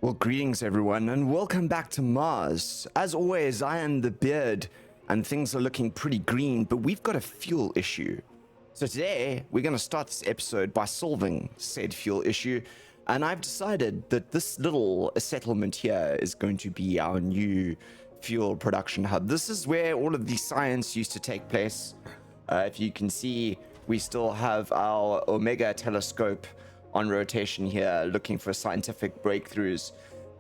Well, greetings everyone, and welcome back to Mars. As always, I am the beard, and things are looking pretty green, but we've got a fuel issue. So today, we're going to start this episode by solving said fuel issue, and I've decided that this little settlement here is going to be our new fuel production hub. This is where all of the science used to take place. If you can see, we still have our Omega telescope on rotation here, looking for scientific breakthroughs.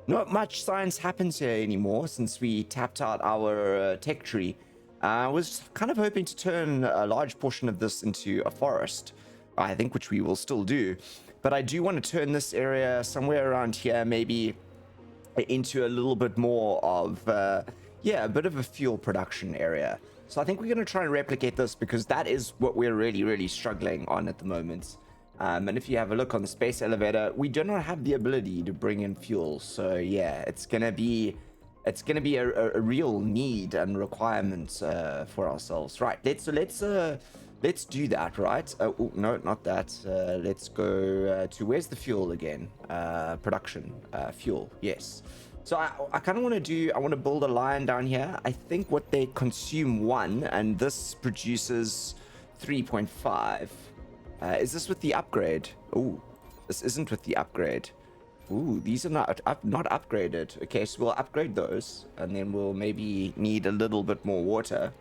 Not much science happens here anymore since we tapped out our tech tree. I was kind of hoping to turn a large portion of this into a forest, I think, which we will still do. But I do want to turn this area somewhere around here, maybe into a little bit more of, a bit of a fuel production area. So I think we're going to try and replicate this because that is what we're really struggling on at the moment. And if you have a look on the space elevator, we do not have the ability to bring in fuel. So yeah, it's gonna be a real need and requirement for ourselves. Right, let's do that. Right? Oh, no, not that. Let's go to where's the fuel again? Production fuel. Yes. So I kind of want to build a line down here. I think what they consume 1, and this produces 3.5. Is this with the upgrade? Oh, this isn't with the upgrade. Ooh, these are not upgraded. Okay, so we'll upgrade those, and then we'll maybe need a little bit more water.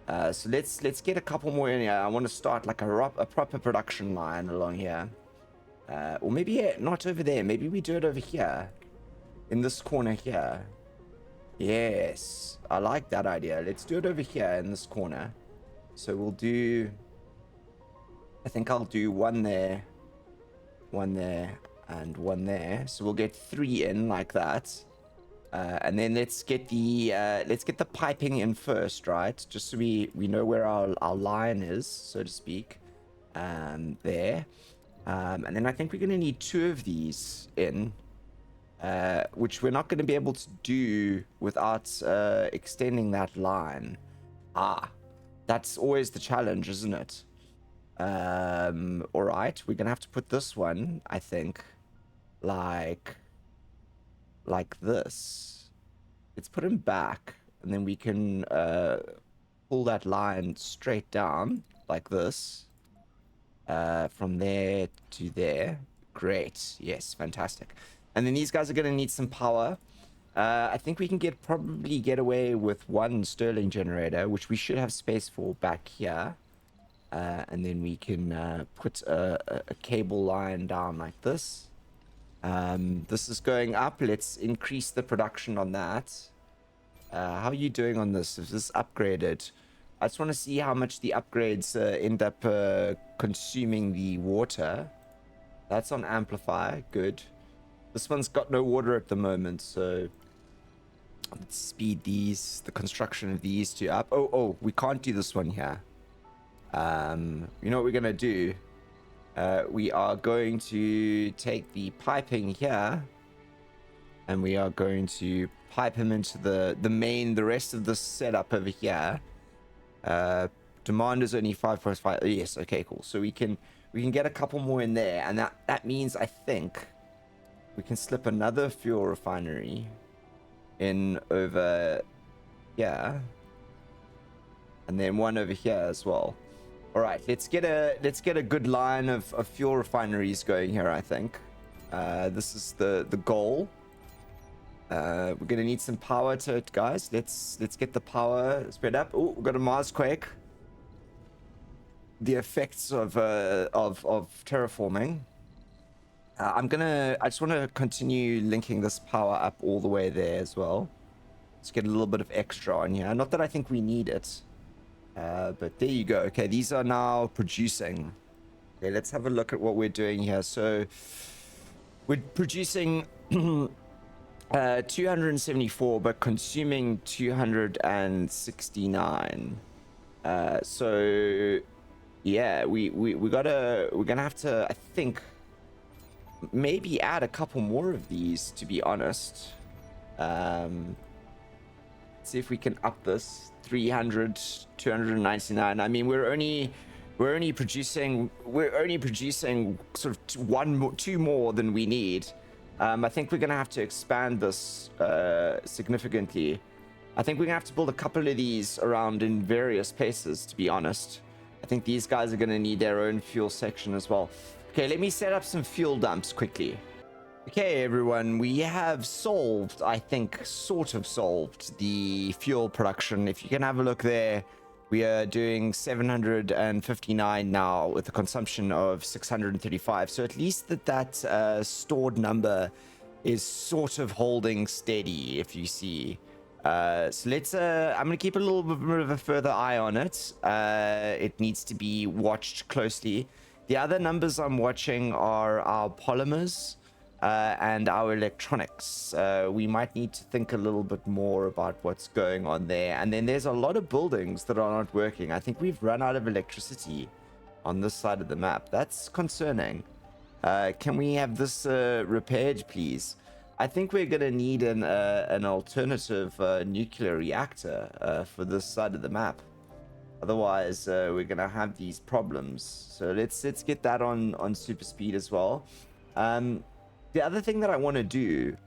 So let's get a couple more in here. I want to start like a proper production line along here. Or maybe not over there. Maybe we do it over here, in this corner here. Yes, I like that idea. Let's do it over here in this corner. So we'll do. I think I'll do one there, and one there. So we'll get 3 in like that, and then let's get the piping in first, right? Just so we know where our line is, so to speak. There, and then I think we're gonna need 2 of these in, which we're not gonna be able to do without extending that line. That's always the challenge, isn't it? All right, we're gonna have to put this one, I think, like this. Let's put him back, and then we can pull that line straight down like this, from there to there. Great. Yes, fantastic. And then these guys are gonna need some power. I think we can probably get away with 1 Stirling generator, which we should have space for back here. And then we can put a cable line down like this. This is going up. Let's increase the production on that. How are you doing on this? Is this upgraded? I just want to see how much the upgrades end up consuming the water. That's on amplify. Good. This one's got no water at the moment, so let's speed the construction of these 2 up. Oh, we can't do this one here. You know what we're gonna do? We are going to take the piping here, and we are going to pipe him into the rest of the setup over here. Demand is only 5.5. Yes, okay, cool. So we can get a couple more in there, and that means I think we can slip another fuel refinery in over here, and then one over here as well. All right, let's get a good line of fuel refineries going here. I think this is the goal. We're gonna need some power to it, guys. Let's get the power spread up. Oh, we've got a Mars quake. The effects of terraforming. I just want to continue linking this power up all the way there as well. Let's get a little bit of extra on here. Not that I think we need it. But there you go. Okay, these are now producing. Okay, let's have a look at what we're doing here. So we're producing 274, but consuming 269. So yeah, we're gonna have to, I think, maybe add a couple more of these, to be honest. See if we can up this 300, 299. I mean, we're only producing sort of 2 more than we need. I think we're going to have to expand this significantly. I think we're going to have to build a couple of these around in various places, to be honest. I think these guys are going to need their own fuel section as well. Okay, let me set up some fuel dumps quickly. Okay, everyone, we have solved, I think, sort of solved the fuel production. If you can have a look there, we are doing 759 now with a consumption of 635. So at least that stored number is sort of holding steady, if you see. So let's, I'm going to keep a little bit of a further eye on it. It needs to be watched closely. The other numbers I'm watching are our polymers. And our electronics. We might need to think a little bit more about what's going on there. And then there's a lot of buildings that are not working. I think we've run out of electricity on this side of the map. That's concerning. Can we have this repaired, please? I think we're going to need an alternative nuclear reactor for this side of the map. Otherwise, we're going to have these problems. So let's get that on super speed as well. The other thing that I want to do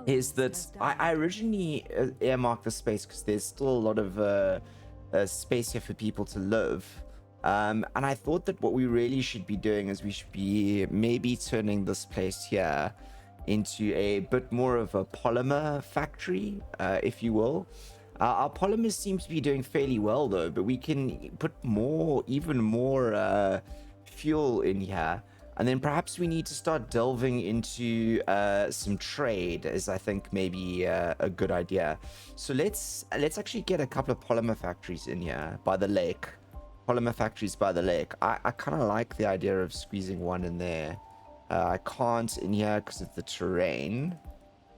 is that I originally earmarked the space because there's still a lot of space here for people to live. And I thought that what we really should be doing is we should be maybe turning this place here into a bit more of a polymer factory, if you will. Our polymers seem to be doing fairly well though, but we can put even more fuel in here. And then perhaps we need to start delving into some trade, is I think maybe a good idea. So let's actually get a couple of polymer factories in here by the lake. Polymer factories by the lake. I kind of like the idea of squeezing one in there. I can't in here because of the terrain.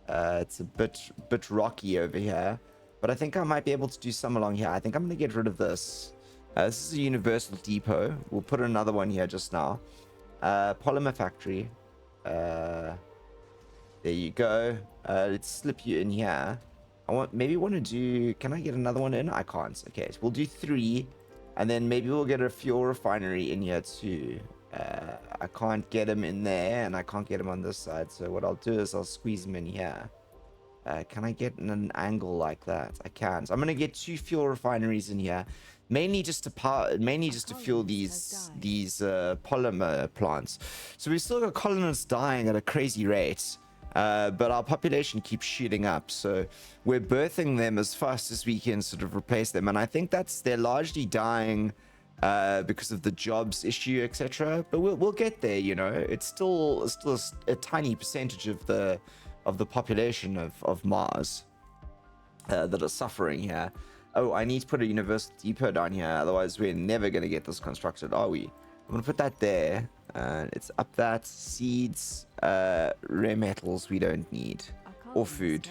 It's a bit rocky over here. But I think I might be able to do some along here. I think I'm going to get rid of this. This is a universal depot. We'll put another one here just now. Polymer factory. There you go. Let's slip you in here. Maybe want to do, can I get another one in? I can't. Okay, so we'll do 3, and then maybe we'll get a fuel refinery in here too. I can't get him in there, and I can't get him on this side, so what I'll do is I'll squeeze him in here. Can I get in an angle like that? I can. So I'm gonna get 2 fuel refineries in here, mainly just to fuel these polymer plants. So we've still got colonists dying at a crazy rate, but our population keeps shooting up. So we're birthing them as fast as we can sort of replace them, and I think they're largely dying because of the jobs issue, etc. But we'll get there. You know, it's still a tiny percentage of the population of Mars that are suffering here. Oh, I need to put a universal depot down here, otherwise we're never going to get this constructed, are we? I'm going to put that there. It's up that. Seeds, rare metals we don't need, or food,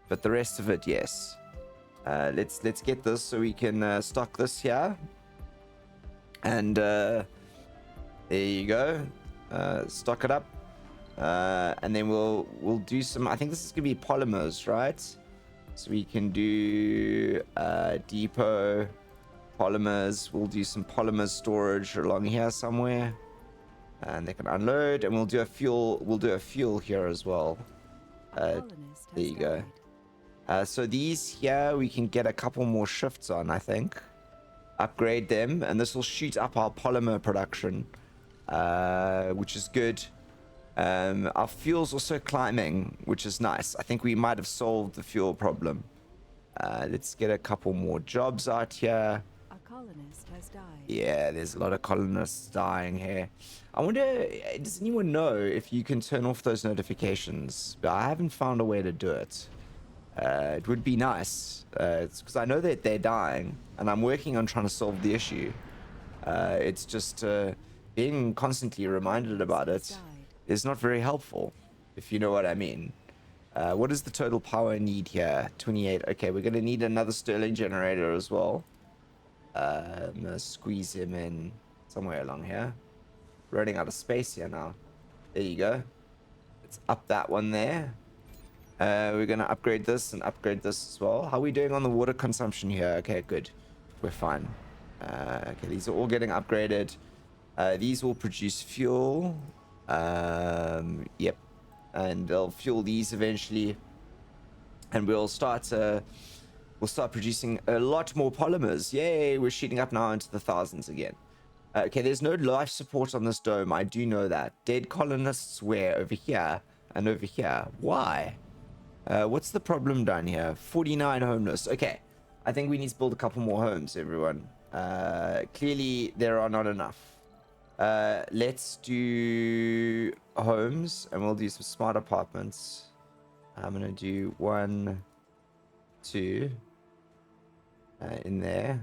but the rest of it, yes. Let's get this so we can stock this here. And there you go. Stock it up. And then we'll do some, I think this is gonna be polymers, right? So we can do depot polymers. We'll do some polymer storage along here somewhere, and they can unload. And we'll do a fuel here as well. There you go. So these here we can get a couple more shifts on, I think. Upgrade them, and this will shoot up our polymer production, which is good. Our fuel's also climbing, which is nice. I think we might have solved the fuel problem. Let's get a couple more jobs out here. A colonist has died. Yeah, there's a lot of colonists dying here. I wonder, does anyone know if you can turn off those notifications? But I haven't found a way to do it. It would be nice. It's because I know that they're dying, and I'm working on trying to solve the issue. It's just being constantly reminded about it is not very helpful, if you know what I mean. What is the total power need here? 28. Okay, we're going to need another Stirling generator as well. I'm going to squeeze him in somewhere along here. Running out of space here now. There you go. Let's up that one there. We're going to upgrade this and upgrade this as well. How are we doing on the water consumption here? Okay, good. We're fine. Okay, these are all getting upgraded. These will produce fuel. Yep. and they'll fuel these eventually, and we'll start producing a lot more polymers. Yay, we're shooting up now into the thousands again. Okay, there's no life support on this dome. I do know that. Dead colonists where? Over here and over here. Why? What's the problem down here? 49 homeless. Okay, I think we need to build a couple more homes, everyone. Clearly, there are not enough. Let's do homes, and we'll do some smart apartments. I'm going to do 1, 2 in there.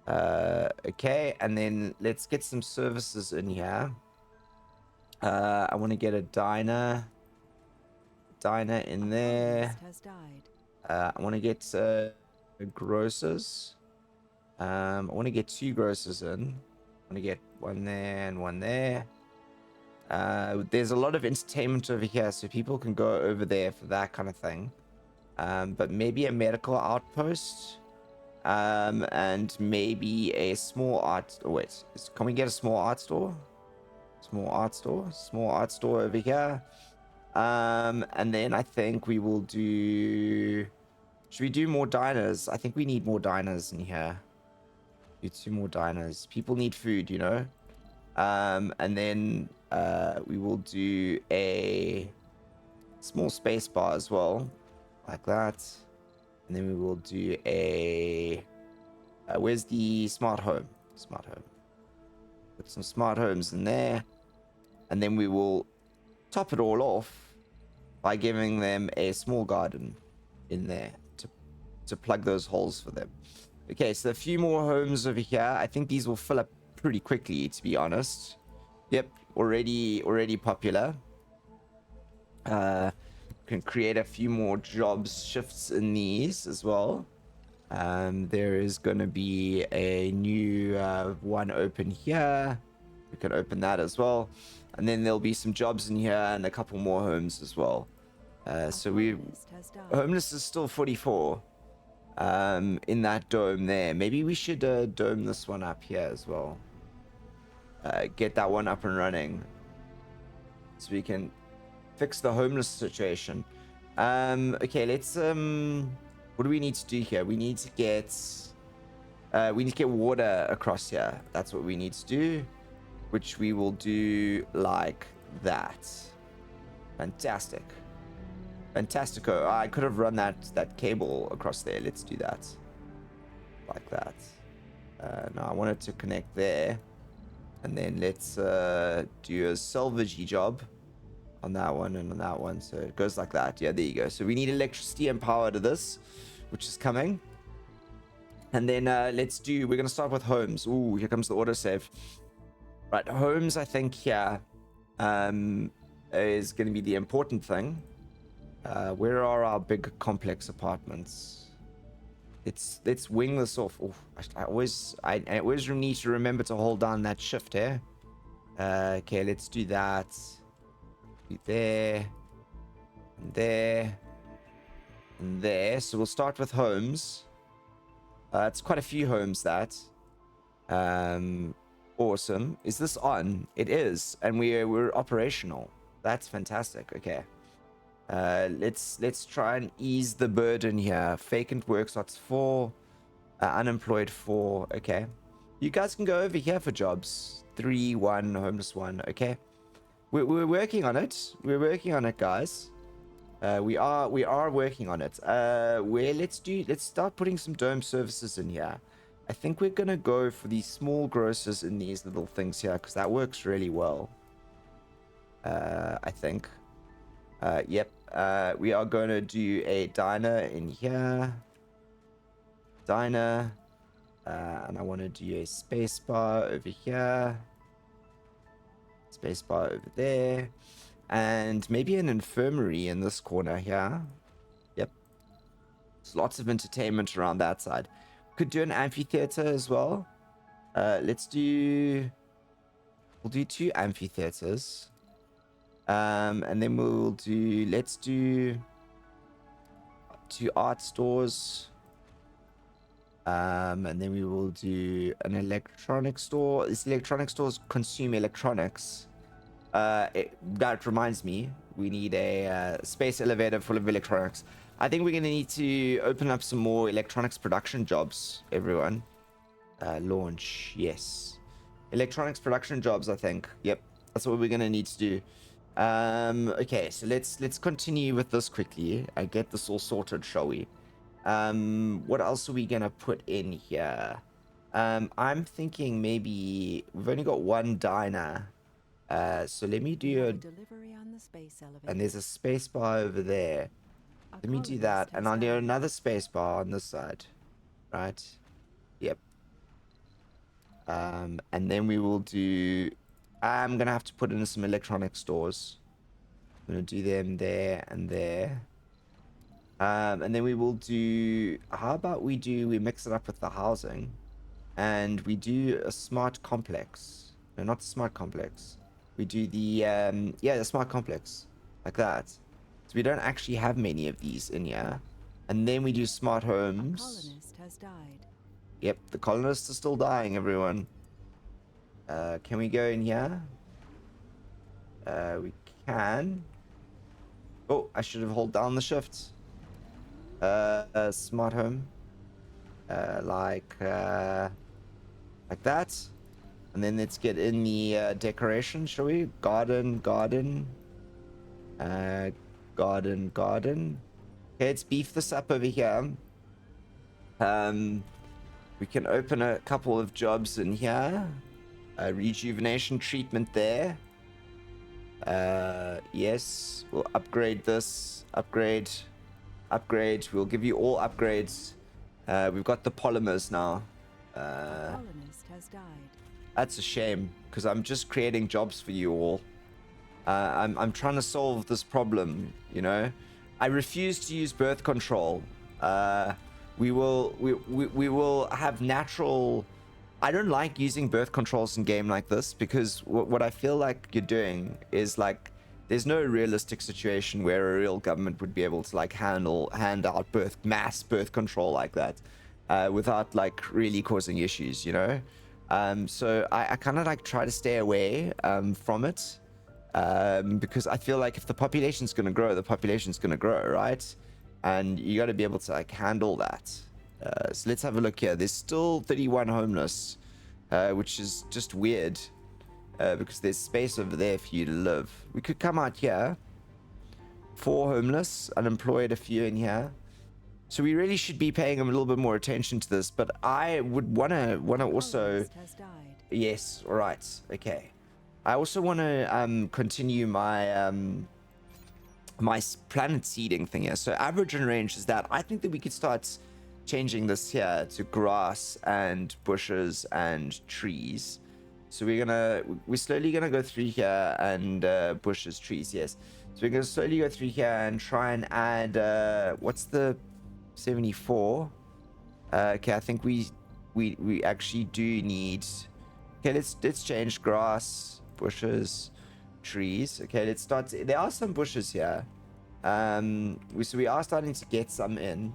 Okay, and then let's get some services in here. I want to get a diner in there. Has died. I want to get grocers. I want to get 2 grocers in. I want to get 1 there and 1 there. There's a lot of entertainment over here, so people can go over there for that kind of thing. But maybe a medical outpost. And maybe a small art. Oh, wait, can we get a small art store? Small art store over here. And then I think we will do. Should we do more diners? I think we need more diners in here. Do 2 more diners. People need food, you know. And then we will do a small space bar as well, like that. And then we will do a where's the smart home? Put some smart homes in there, and then we will top it all off by giving them a small garden in there to plug those holes for them. Okay, so a few more homes over here. I think these will fill up pretty quickly, to be honest. Yep, already popular. Can create a few more jobs shifts in these as well. There is going to be a new one open here. We can open that as well, and then there'll be some jobs in here and a couple more homes as well. So homeless is still 44 in that dome there. Maybe we should dome this one up here as well. Get that one up and running so we can fix the homeless situation. Okay, let's what do we need to do here? We need to get water across here. That's what we need to do, which we will do like that. Fantastico. I could have run that cable across there. Let's do that like that. No, I wanted to connect there, and then let's do a salvagey job on that one and on that one, so it goes like that. Yeah, there you go. So we need electricity and power to this, which is coming. And then we're gonna start with homes. Ooh, here comes the autosave. Right, homes, I think here is gonna be the important thing. Where are our big complex apartments? Let's wing this off. Oh, I always need to remember to hold down that shift here. Okay, let's do that. There and there and there. So we'll start with homes. It's quite a few homes, that. Awesome. Is this on? It is, and we're operational. That's fantastic. Okay. Let's try and ease the burden here. Vacant work slots 4, unemployed 4. Okay. You guys can go over here for jobs. 3, 1, homeless 1. Okay. We're working on it. We're working on it, guys. We are working on it. Let's start putting some dome services in here. I think we're gonna go for these small grocers in these little things here, because that works really well. I think. Yep. We are gonna do a diner in here. And I want to do a space bar over here. Space bar over there, and maybe an infirmary in this corner here. Yep, there's lots of entertainment around that side. Could do an amphitheater as well. We'll do 2 amphitheaters, and then let's do 2 art stores, and then we will do an electronics store. These electronic stores consume electronics. That reminds me, We need a space elevator full of electronics. I think we're going to need to open up some more electronics production jobs, everyone. Launch, yes. Electronics production jobs, I think. Yep, that's what we're going to need to do. Okay, so let's continue with this quickly. I get this all sorted, shall we? What else are we going to put in here? I'm thinking maybe we've only got one diner. So let me do a delivery on the space elevator. and there's a space bar over there. Let me do that, and I'll do another space bar on this side, right? Yep. And then we will do. I'm gonna have to put in some electronic stores. I'm gonna do them there and there. And then we will do. How about we mix it up with the housing, and we do a smart complex. No, not the smart complex. We do the the smart complex, like that. So we don't actually have many of these in here. And then we do smart homes. A colonist has died. Yep, the colonists are still dying, everyone. Can we go in here? We can. Oh, I should have held down the shift. Smart home. Like that. And then let's get in the decoration, shall we? Garden. Garden. Okay, let's beef this up over here. We can open a couple of jobs in here. Rejuvenation treatment there. Yes, we'll upgrade this. Upgrade. We'll give you all upgrades. We've got the polymers now. A colonist has died. That's a shame, because I'm just creating jobs for you all. I'm trying to solve this problem, you know. I refuse to use birth control. We will have natural. I don't like using birth controls in game like this, because what I feel like you're doing is like there's no realistic situation where a real government would be able to like hand out mass birth control like that without like really causing issues, you know. So I kind of like try to stay away from it. Because I feel like if the population's going to grow, the population's going to grow, right? And you got to be able to like handle that. So let's have a look here. There's still 31 homeless, which is just weird, because there's space over there for you to live. We could come out here. 4 homeless, unemployed, a few in here. So we really should be paying a little bit more attention to this. But I would wanna also. Yes. All right. Okay. I also want to continue my my planet seeding thing here. So average and range is that. I think that we could start changing this here to grass and bushes and trees. So we're slowly gonna go through here and bushes, trees, yes. So we're gonna slowly go through here and try and add what's the 74? Okay, I think we actually do need. Okay, let's change grass, bushes, trees. Okay, let's start. There are some bushes here. So we are starting to get some in,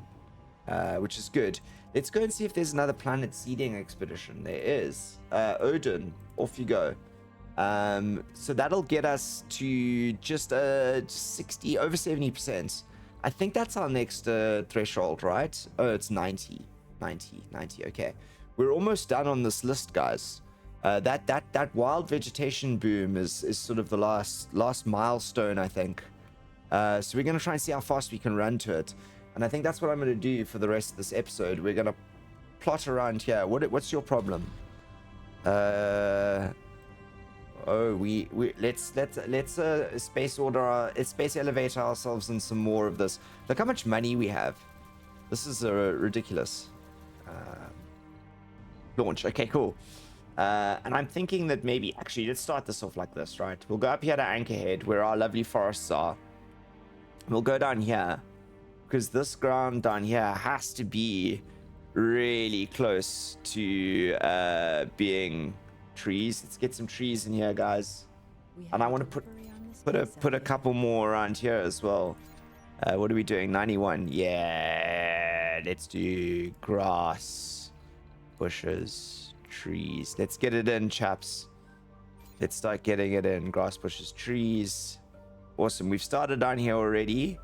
which is good. Let's go and see if there's another planet seeding expedition. There is. Odin, off you go. So that'll get us to just 60, over 70%. I think that's our next threshold, right? Oh, it's 90. Okay, we're almost done on this list, guys. That wild vegetation boom is sort of the last milestone, I think. So we're gonna try and see how fast we can run to it, and I think that's what I'm gonna do for the rest of this episode. We're gonna plot around here. What's your problem? Let's space elevator ourselves in some more of this. Look how much money we have. This is ridiculous. Launch. Okay, cool. And I'm thinking that maybe, actually, let's start this off like this, right? We'll go up here to Anchorhead, where our lovely forests are. We'll go down here, because this ground down here has to be really close to being trees. Let's get some trees in here, guys. And I want to put a couple more around here as well. What are we doing? 91. Yeah, let's do grass, bushes, trees. Let's get it in, chaps. Let's start getting it in. Grass, bushes, trees. Awesome. We've started down here already.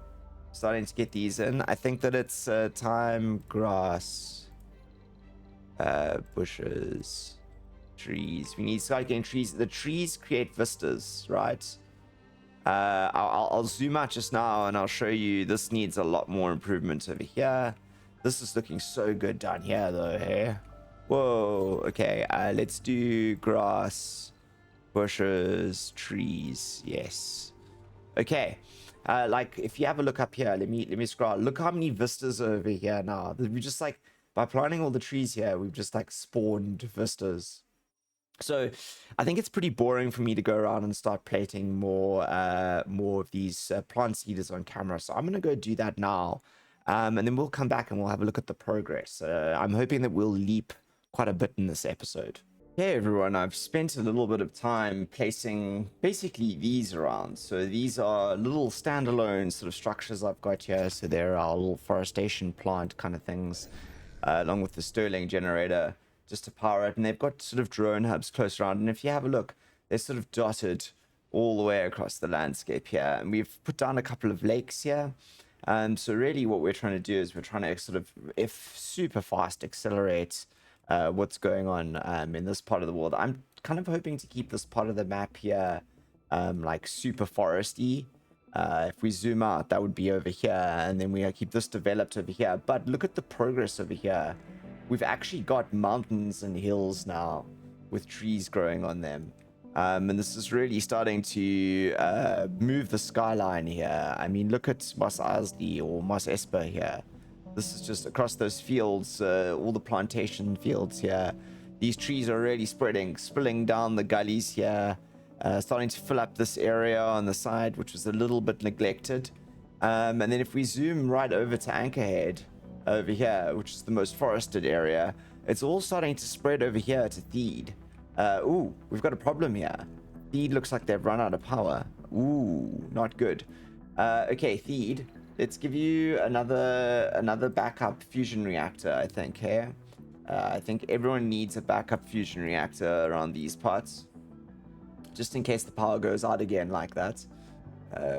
Starting to get these in. I think that it's time grass, bushes, trees. We need to start getting trees. The trees create vistas, right? I'll zoom out just now and I'll show you. This needs a lot more improvement over here. This is looking so good down here though. Hey, whoa. Okay, let's do grass, bushes, trees. Yes. Okay. Like if you have a look up here, let me scroll. Look how many vistas are over here now. We just like, by planting all the trees here, we've just like spawned vistas. So I think it's pretty boring for me to go around and start plating more of these plant seeders on camera. So I'm gonna go do that now, and then we'll come back and we'll have a look at the progress. I'm hoping that we'll leap quite a bit in this episode. Hey everyone, I've spent a little bit of time placing basically these around. So these are little standalone sort of structures I've got here. So they're our little forestation plant kind of things, along with the Stirling generator just to power it. And they've got sort of drone hubs close around. And if you have a look, they're sort of dotted all the way across the landscape here. And we've put down a couple of lakes here. So really what we're trying to do is we're trying to sort of, if super fast, accelerate what's going on in this part of the world. I'm kind of hoping to keep this part of the map here like super foresty. If we zoom out, that would be over here, and then we keep this developed over here. But look at the progress over here. We've actually got mountains and hills now with trees growing on them. And this is really starting to move the skyline here. I mean, look at Mos Eisley or Mos Esper here. This is just across those fields, all the plantation fields here. These trees are already spreading, spilling down the gullies here, starting to fill up this area on the side, which was a little bit neglected. And then if we zoom right over to Anchorhead, over here, which is the most forested area, it's all starting to spread over here to Theed. Ooh, we've got a problem here. Theed looks like they've run out of power. Ooh, not good. Okay, Theed. Let's give you another backup fusion reactor, I think, here. I think everyone needs a backup fusion reactor around these parts. Just in case the power goes out again like that.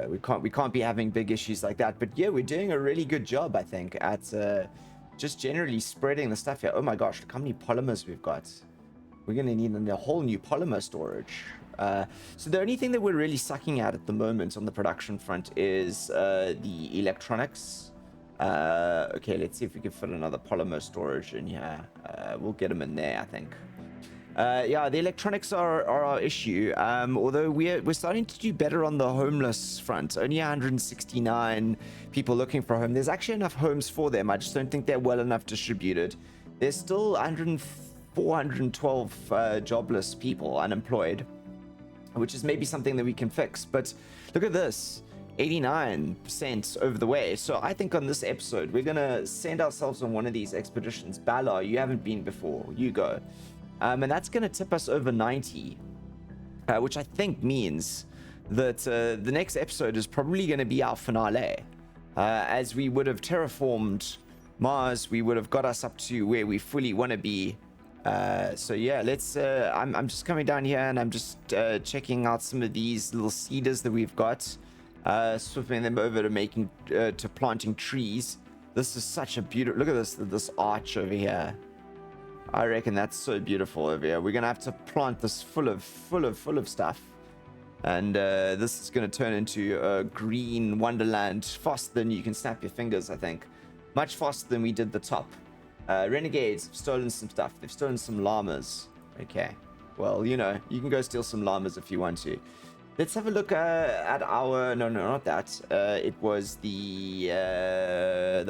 We can't be having big issues like that. But yeah, we're doing a really good job, I think, at just generally spreading the stuff here. Oh my gosh, look how many polymers we've got. We're going to need a whole new polymer storage. So the only thing that we're really sucking at the moment on the production front is the electronics. Okay, let's see if we can fit another polymer storage in here. We'll get them in there, I think. Yeah, the electronics are our issue. Although we're starting to do better on the homeless front. Only 169 people looking for a home. There's actually enough homes for them. I just don't think they're well enough distributed. There's still 412 jobless people unemployed, which is maybe something that we can fix. But look at this, 89% over the way. So I think on this episode, we're going to send ourselves on one of these expeditions. Bala, you haven't been before, you go. And that's going to tip us over 90, which I think means that the next episode is probably going to be our finale. As we would have terraformed Mars, we would have got us up to where we fully want to be. So yeah, let's I'm just coming down here and I'm just checking out some of these little seeders that we've got, swapping them over to making to planting trees. This is such a beautiful, look at this arch over here. I reckon that's so beautiful over here. We're gonna have to plant this full of stuff, and this is gonna turn into a green wonderland faster than you can snap your fingers. I think much faster than we did the top. Renegades have stolen some stuff. They've stolen some llamas. Okay, well, you know, you can go steal some llamas if you want to. Let's have a look at our, no, not that. It was the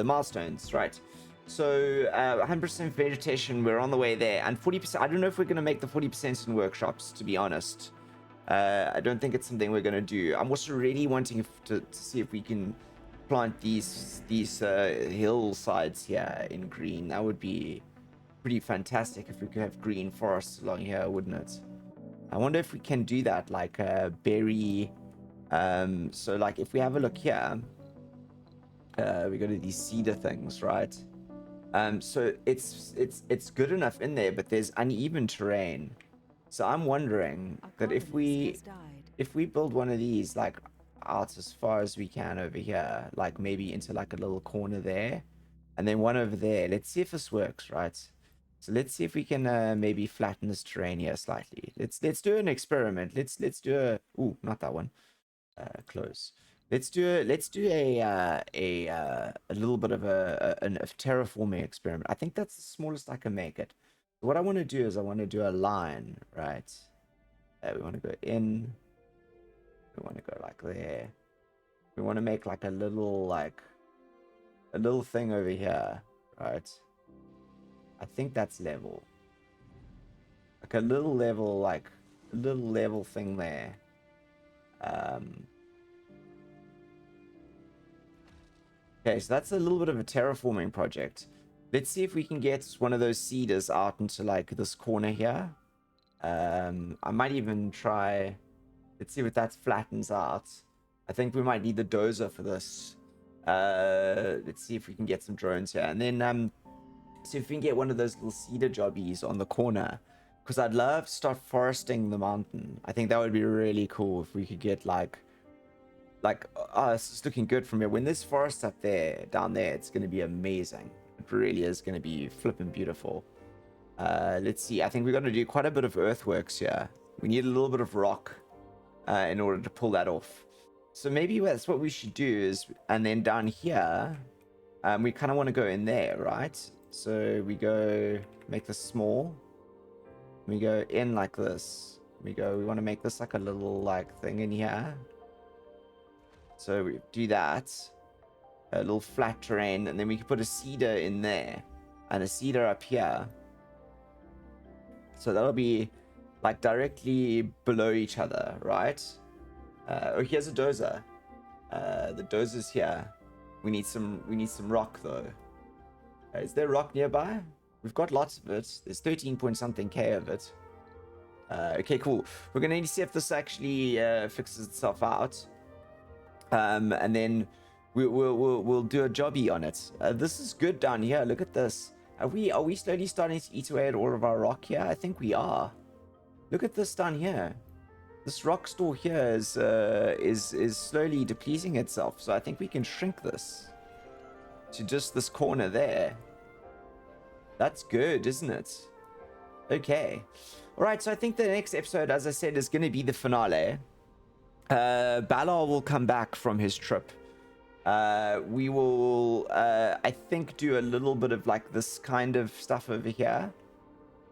milestones, right? So 100% vegetation, we're on the way there. And 40%, I don't know if we're going to make the 40% in workshops, to be honest. I don't think it's something we're going to do. I'm also really wanting to see if we can plant these hillsides here in green. That would be pretty fantastic if we could have green forests along here, wouldn't it? I wonder if we can do that, like berry. So like if we have a look here, we go to these cedar things, right? So it's good enough in there, but there's uneven terrain. So I'm wondering that if we build one of these, like out as far as we can over here, like maybe into like a little corner there, and then one over there. Let's see if this works, right? So let's see if we can maybe flatten this terrain here slightly. Let's do an experiment. Let's do a not that one. Close. Let's do a little bit of a terraforming experiment. I think that's the smallest I can make it. What I want to do is I want to do a line, right? We want to go in. We want to go like there. We want to make like a little thing over here, right? I think that's level. Like a little level thing there. Okay, so that's a little bit of a terraforming project. Let's see if we can get one of those cedars out into like this corner here. I might even try. Let's see if that flattens out. I think we might need the dozer for this. Let's see if we can get some drones here, and then see if we can get one of those little cedar jobbies on the corner. Because I'd love to start foresting the mountain. I think that would be really cool if we could get like oh, this is looking good from here. When there's forest up there, down there, it's going to be amazing. It really is going to be flipping beautiful. Let's see. I think we're going to do quite a bit of earthworks here. We need a little bit of rock in order to pull that off. So maybe that's what we should do is, and then down here, we kind of want to go in there, right? So we go make this small. We go in like this. We want to make this like a little like thing in here. So we do that, a little flat terrain, and then we can put a cedar in there and a cedar up here. So that'll be like directly below each other, right? Oh, here's a dozer. The dozer's here. We need some rock though. Is there rock nearby? We've got lots of it. There's 13 point something K of it. Okay, cool. We're gonna need to see if this actually fixes itself out. And then we'll do a jobby on it. This is good down here. Look at this. Are we slowly starting to eat away at all of our rock here? I think we are. Look at this down here. This rock store here is slowly depleting itself. So I think we can shrink this to just this corner there. That's good, isn't it? Okay. All right. So I think the next episode, as I said, is going to be the finale. Balor will come back from his trip. We will, I think, do a little bit of like this kind of stuff over here.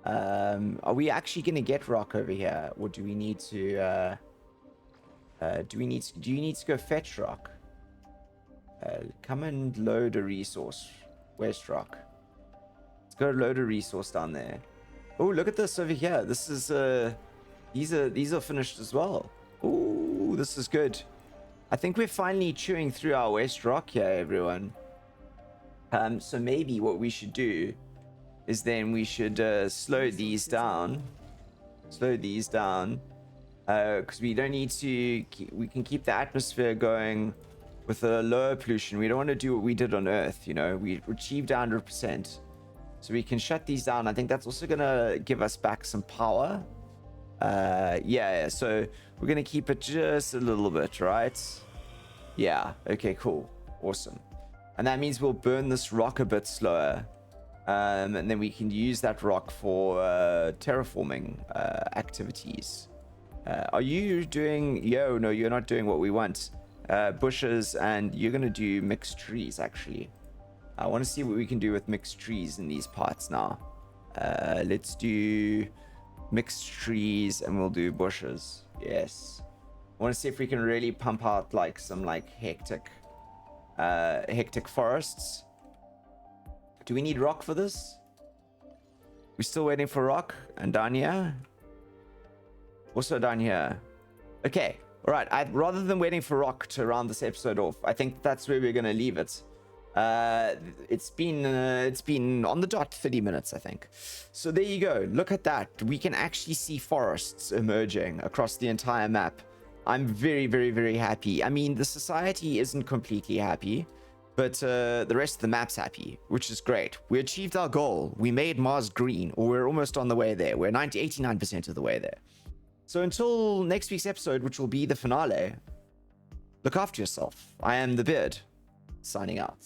Are we actually going to get rock over here, or do we need to? Do you need to go fetch rock? Come and load a resource. Where's rock? Let's go load a resource down there. Oh, look at this over here. This is these are finished as well. Ooh, this is good. I think we're finally chewing through our West Rock here, everyone. So maybe what we should do is then we should slow these down. Because we don't need to... We can keep the atmosphere going with a lower pollution. We don't want to do what we did on Earth, you know. We achieved 100%. So we can shut these down. I think that's also going to give us back some power. Yeah, so we're gonna keep it just a little bit, right? Yeah, okay, cool, awesome. And that means we'll burn this rock a bit slower, and then we can use that rock for terraforming activities. Are you doing... no, you're not doing what we want. Bushes, and you're gonna do mixed trees. Actually, I want to see what we can do with mixed trees in these parts now. Let's do mixed trees, and we'll do bushes. Yes, I want to see if we can really pump out like some like hectic forests. Do we need rock for this? We're still waiting for rock. And down here, also down here. Okay, all right. Rather than waiting for rock to round this episode off, I think that's where we're gonna leave it. It's been on the dot 30 minutes, I think. So there you go. Look at that. We can actually see forests emerging across the entire map. I'm very, very, very happy. I mean, the society isn't completely happy, but the rest of the map's happy, which is great. We achieved our goal. We made Mars green, or we're almost on the way there. We're 89% of the way there. So until next week's episode, which will be the finale, Look after yourself. I am the beard, signing out.